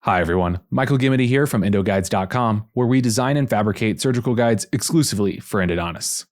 Hi everyone, Michael Gimity here from EndoGuides.com, where we design and fabricate surgical guides exclusively for endodontists.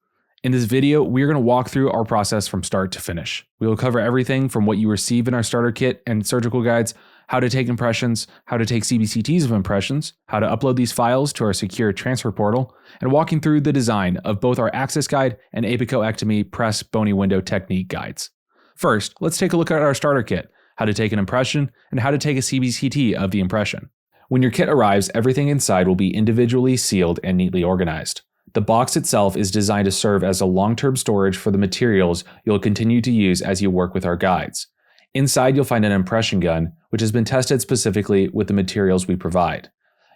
In this video, we are going to walk through our process from start to finish. We will cover everything from what you receive in our starter kit and surgical guides, how to take impressions, how to take CBCTs of impressions, how to upload these files to our secure transfer portal, and walking through the design of both our access guide and Apicoectomy press bony window technique guides. First, let's take a look at our starter kit, how to take an impression, and how to take a CBCT of the impression. When your kit arrives, everything inside will be individually sealed and neatly organized. The box itself is designed to serve as a long-term storage for the materials you'll continue to use as you work with our guides. Inside, you'll find an impression gun, which has been tested specifically with the materials we provide.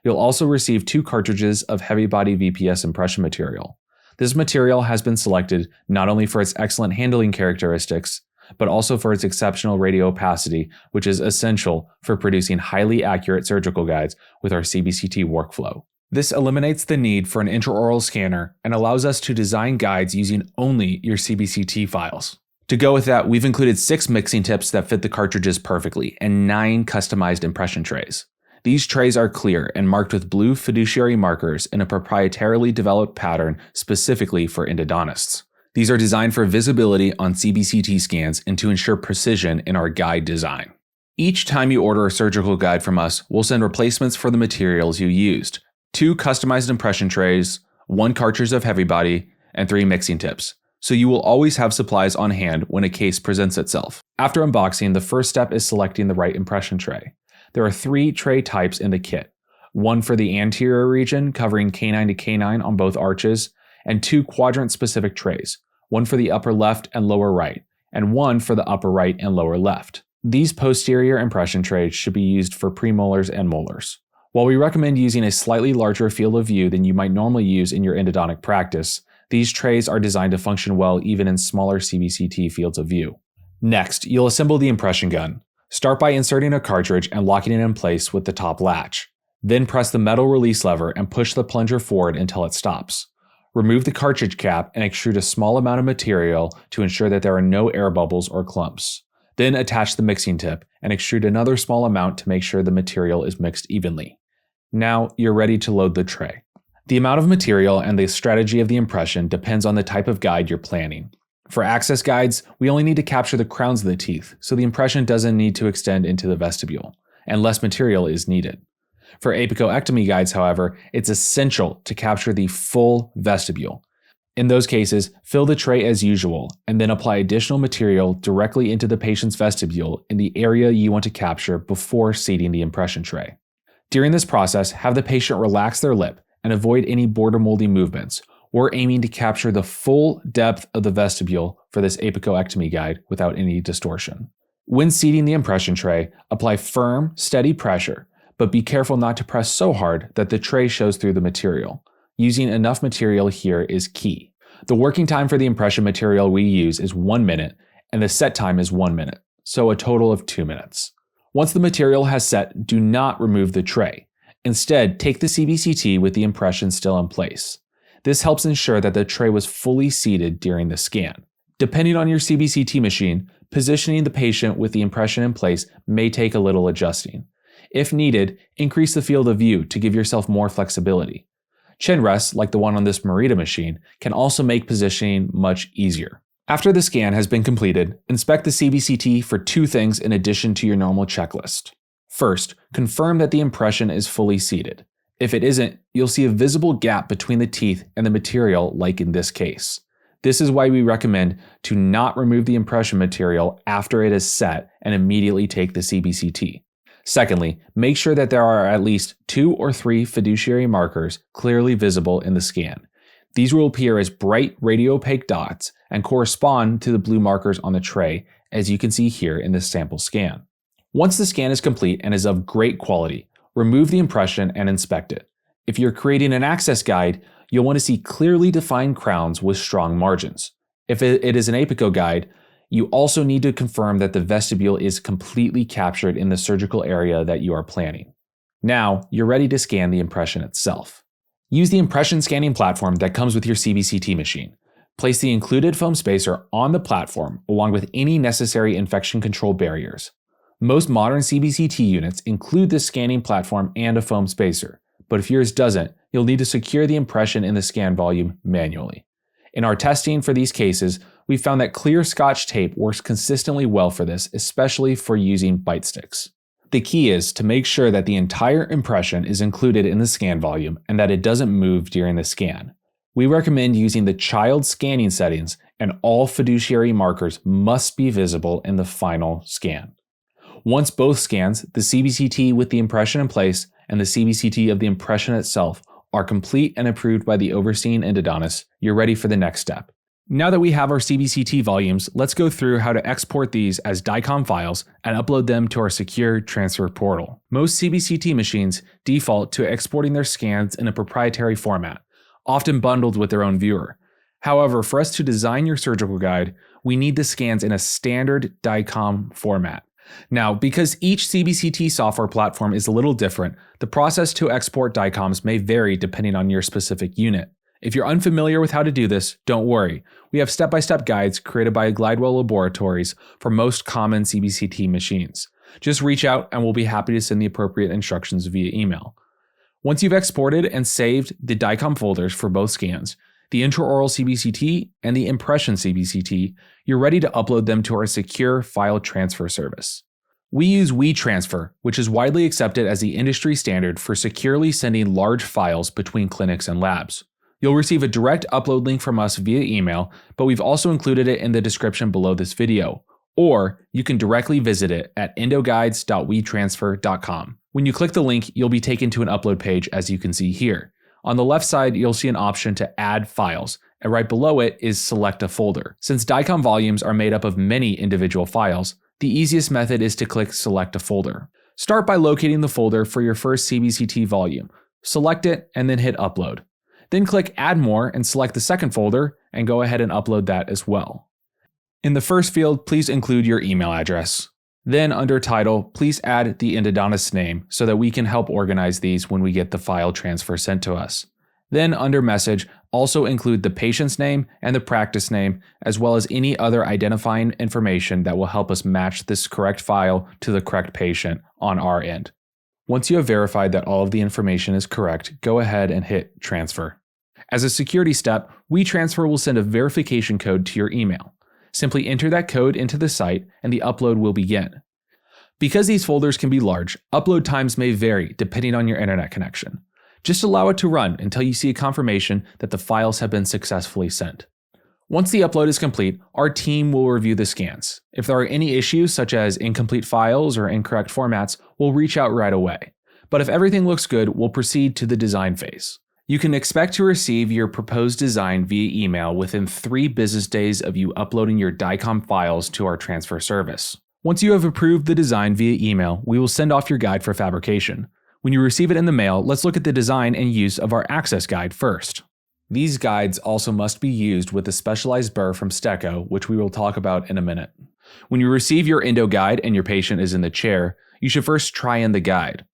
You'll also receive 2 cartridges of heavy-body VPS impression material. This material has been selected not only for its excellent handling characteristics, but also for its exceptional radio opacity, which is essential for producing highly accurate surgical guides with our CBCT workflow. This eliminates the need for an intraoral scanner and allows us to design guides using only your CBCT files. To go with that, we've included 6 mixing tips that fit the cartridges perfectly and 9 customized impression trays. These trays are clear and marked with blue fiduciary markers in a proprietarily developed pattern specifically for endodontists. These are designed for visibility on CBCT scans and to ensure precision in our guide design. Each time you order a surgical guide from us, we'll send replacements for the materials you used: 2 customized impression trays, 1 cartridge of heavy body, and 3 mixing tips. So you will always have supplies on hand when a case presents itself. After unboxing, the first step is selecting the right impression tray. There are 3 tray types in the kit: 1 for the anterior region covering canine to canine on both arches, and 2 quadrant-specific trays, 1 for the upper left and lower right, and 1 for the upper right and lower left. These posterior impression trays should be used for premolars and molars. While we recommend using a slightly larger field of view than you might normally use in your endodontic practice, these trays are designed to function well even in smaller CBCT fields of view. Next, you'll assemble the impression gun. Start by inserting a cartridge and locking it in place with the top latch. Then press the metal release lever and push the plunger forward until it stops. Remove the cartridge cap and extrude a small amount of material to ensure that there are no air bubbles or clumps. Then attach the mixing tip and extrude another small amount to make sure the material is mixed evenly. Now you're ready to load the tray. The amount of material and the strategy of the impression depends on the type of guide you're planning. For access guides, we only need to capture the crowns of the teeth, so the impression doesn't need to extend into the vestibule, and less material is needed. For apicoectomy guides, however, it's essential to capture the full vestibule. In those cases, fill the tray as usual, and then apply additional material directly into the patient's vestibule in the area you want to capture before seating the impression tray. During this process, have the patient relax their lip and avoid any border molding movements. We're aiming to capture the full depth of the vestibule for this apicoectomy guide without any distortion. When seating the impression tray, apply firm, steady pressure, but be careful not to press so hard that the tray shows through the material. Using enough material here is key. The working time for the impression material we use is 1 minute, and the set time is 1 minute, so a total of 2 minutes. Once the material has set, do not remove the tray. Instead, take the CBCT with the impression still in place. This helps ensure that the tray was fully seated during the scan. Depending on your CBCT machine, positioning the patient with the impression in place may take a little adjusting. If needed, increase the field of view to give yourself more flexibility. Chin rests, like the one on this Merida machine, can also make positioning much easier. After the scan has been completed, inspect the CBCT for 2 things in addition to your normal checklist. First, confirm that the impression is fully seated. If it isn't, you'll see a visible gap between the teeth and the material, like in this case. This is why we recommend to not remove the impression material after it is set and immediately take the CBCT. Secondly, make sure that there are at least 2 or 3 fiduciary markers clearly visible in the scan. These will appear as bright radio-opaque dots and correspond to the blue markers on the tray, as you can see here in this sample scan. Once the scan is complete and is of great quality, remove the impression and inspect it. If you're creating an access guide, you'll want to see clearly defined crowns with strong margins. If it is an Apico guide, you also need to confirm that the vestibule is completely captured in the surgical area that you are planning. Now, you're ready to scan the impression itself. Use the impression scanning platform that comes with your CBCT machine. Place the included foam spacer on the platform along with any necessary infection control barriers. Most modern CBCT units include this scanning platform and a foam spacer, but if yours doesn't, you'll need to secure the impression in the scan volume manually. In our testing for these cases, we found that clear Scotch tape works consistently well for this, especially for using bite sticks. The key is to make sure that the entire impression is included in the scan volume and that it doesn't move during the scan. We recommend using the child scanning settings, and all fiduciary markers must be visible in the final scan. Once both scans, the CBCT with the impression in place and the CBCT of the impression itself, are complete and approved by the overseeing endodontist, you're ready for the next step. Now that we have our CBCT volumes, let's go through how to export these as DICOM files and upload them to our secure transfer portal. Most CBCT machines default to exporting their scans in a proprietary format, often bundled with their own viewer. However, for us to design your surgical guide, we need the scans in a standard DICOM format. Now, because each CBCT software platform is a little different, the process to export DICOMs may vary depending on your specific unit. If you're unfamiliar with how to do this, don't worry. We have step-by-step guides created by Glidewell Laboratories for most common CBCT machines. Just reach out and we'll be happy to send the appropriate instructions via email. Once you've exported and saved the DICOM folders for both scans, the intraoral CBCT and the impression CBCT, you're ready to upload them to our secure file transfer service. We use WeTransfer, which is widely accepted as the industry standard for securely sending large files between clinics and labs. You'll receive a direct upload link from us via email, but we've also included it in the description below this video, or you can directly visit it at endoguides.wetransfer.com. When you click the link, you'll be taken to an upload page as you can see here. On the left side, you'll see an option to add files, and right below it is select a folder. Since DICOM volumes are made up of many individual files, the easiest method is to click select a folder. Start by locating the folder for your first CBCT volume, select it, and then hit upload. Then click Add More and select the second folder and go ahead and upload that as well. In the first field, please include your email address. Then under Title, please add the endodontist's name so that we can help organize these when we get the file transfer sent to us. Then under Message, also include the patient's name and the practice name, as well as any other identifying information that will help us match this correct file to the correct patient on our end. Once you have verified that all of the information is correct, go ahead and hit Transfer. As a security step, WeTransfer will send a verification code to your email. Simply enter that code into the site and the upload will begin. Because these folders can be large, upload times may vary depending on your internet connection. Just allow it to run until you see a confirmation that the files have been successfully sent. Once the upload is complete, our team will review the scans. If there are any issues such as incomplete files or incorrect formats, we'll reach out right away. But if everything looks good, we'll proceed to the design phase. You can expect to receive your proposed design via email within 3 business days of you uploading your DICOM files to our transfer service. Once you have approved the design via email, we will send off your guide for fabrication. When you receive it in the mail, let's look at the design and use of our access guide first. These guides also must be used with a specialized burr from Steco, which we will talk about in a minute. When you receive your endo guide and your patient is in the chair, you should first try in the guide.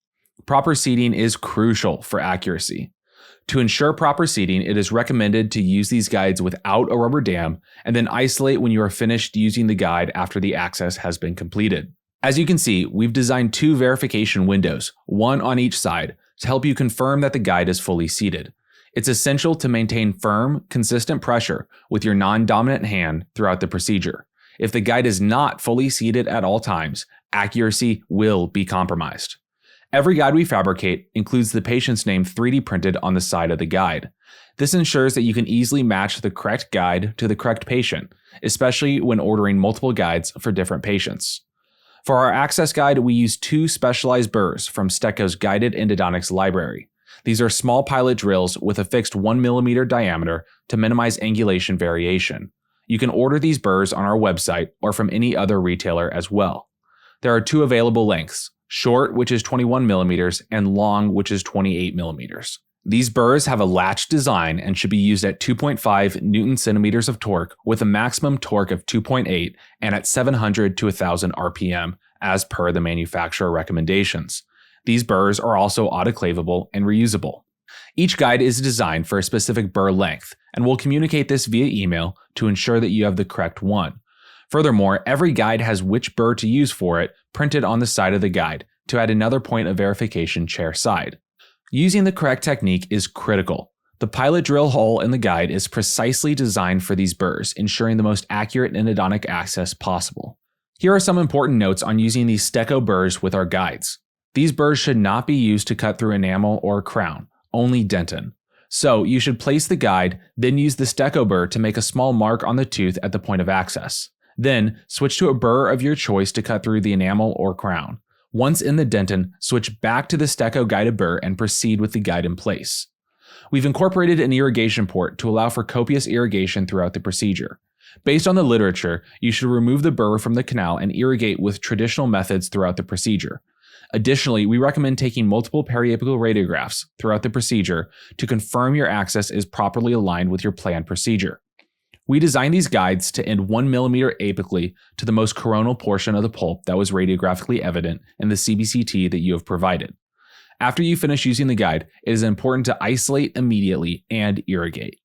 Proper seating is crucial for accuracy. To ensure proper seating, it is recommended to use these guides without a rubber dam and then isolate when you are finished using the guide after the access has been completed. As you can see, we've designed 2 verification windows, one on each side, to help you confirm that the guide is fully seated. It's essential to maintain firm, consistent pressure with your non-dominant hand throughout the procedure. If the guide is not fully seated at all times, accuracy will be compromised. Every guide we fabricate includes the patient's name 3D printed on the side of the guide. This ensures that you can easily match the correct guide to the correct patient, especially when ordering multiple guides for different patients. For our access guide, we use 2 specialized burrs from Steco's Guided Endodontics library. These are small pilot drills with a fixed 1 mm diameter to minimize angulation variation. You can order these burrs on our website or from any other retailer as well. There are 2 available lengths, short, which is 21 mm, and long, which is 28 mm. These burrs have a latch design and should be used at 2.5 Newton-centimeters of torque with a maximum torque of 2.8 and at 700 to 1000 RPM as per the manufacturer recommendations. These burrs are also autoclavable and reusable. Each guide is designed for a specific burr length, and we'll communicate this via email to ensure that you have the correct one. Furthermore, every guide has which burr to use for it printed on the side of the guide to add another point of verification chair side. Using the correct technique is critical. The pilot drill hole in the guide is precisely designed for these burrs, ensuring the most accurate endodontic access possible. Here are some important notes on using these Steco burrs with our guides. These burrs should not be used to cut through enamel or crown, only dentin. So you should place the guide, then use the Steco burr to make a small mark on the tooth at the point of access. Then switch to a burr of your choice to cut through the enamel or crown. Once in the dentin, switch back to the Steco guided burr and proceed with the guide in place. We've incorporated an irrigation port to allow for copious irrigation throughout the procedure. Based on the literature, you should remove the burr from the canal and irrigate with traditional methods throughout the procedure. Additionally, we recommend taking multiple periapical radiographs throughout the procedure to confirm your access is properly aligned with your planned procedure. We designed these guides to end 1 mm apically to the most coronal portion of the pulp that was radiographically evident in the CBCT that you have provided. After you finish using the guide, it is important to isolate immediately and irrigate.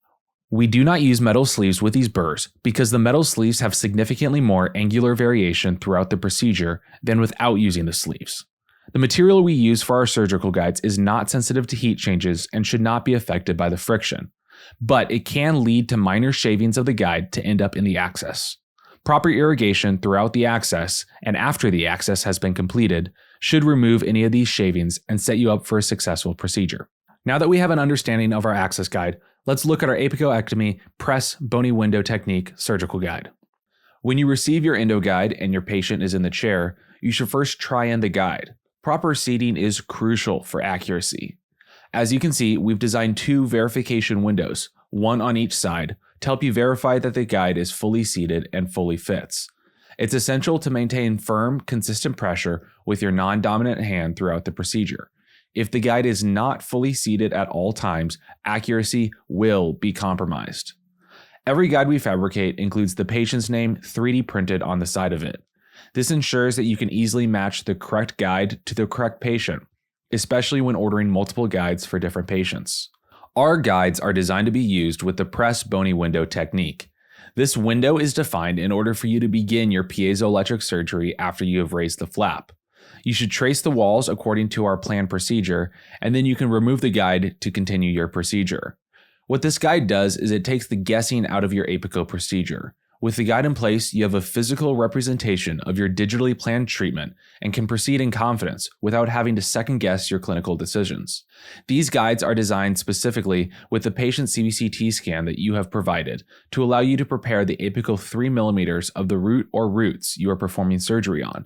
We do not use metal sleeves with these burrs because the metal sleeves have significantly more angular variation throughout the procedure than without using the sleeves. The material we use for our surgical guides is not sensitive to heat changes and should not be affected by the friction, but it can lead to minor shavings of the guide to end up in the access. Proper irrigation throughout the access and after the access has been completed should remove any of these shavings and set you up for a successful procedure. Now that we have an understanding of our access guide, let's look at our Apicoectomy Press Bony Window Technique surgical guide. When you receive your endo guide and your patient is in the chair, you should first try in the guide. Proper seating is crucial for accuracy. As you can see, we've designed 2 verification windows, one on each side, to help you verify that the guide is fully seated and fully fits. It's essential to maintain firm, consistent pressure with your non-dominant hand throughout the procedure. If the guide is not fully seated at all times, accuracy will be compromised. Every guide we fabricate includes the patient's name 3D printed on the side of it. This ensures that you can easily match the correct guide to the correct patient, especially when ordering multiple guides for different patients. Our guides are designed to be used with the Press Bony Window technique. This window is defined in order for you to begin your piezoelectric surgery after you have raised the flap. You should trace the walls according to our planned procedure, and then you can remove the guide to continue your procedure. What this guide does is it takes the guessing out of your Apico procedure. With the guide in place, you have a physical representation of your digitally planned treatment and can proceed in confidence without having to second-guess your clinical decisions. These guides are designed specifically with the patient CBCT scan that you have provided to allow you to prepare the apical 3 mm of the root or roots you are performing surgery on,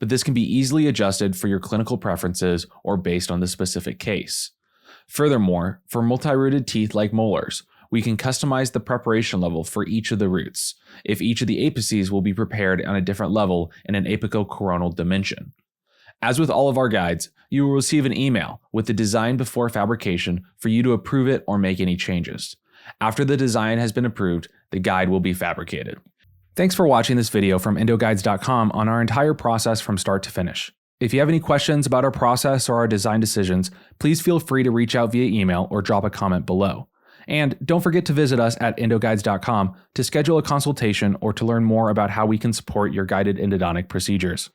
but this can be easily adjusted for your clinical preferences or based on the specific case. Furthermore, for multi-rooted teeth like molars, we can customize the preparation level for each of the roots, if each of the apices will be prepared on a different level in an apical coronal dimension. As with all of our guides, you will receive an email with the design before fabrication for you to approve it or make any changes. After the design has been approved, the guide will be fabricated. Thanks for watching this video from endoguides.com on our entire process from start to finish. If you have any questions about our process or our design decisions, please feel free to reach out via email or drop a comment below. And don't forget to visit us at endoguides.com to schedule a consultation or to learn more about how we can support your guided endodontic procedures.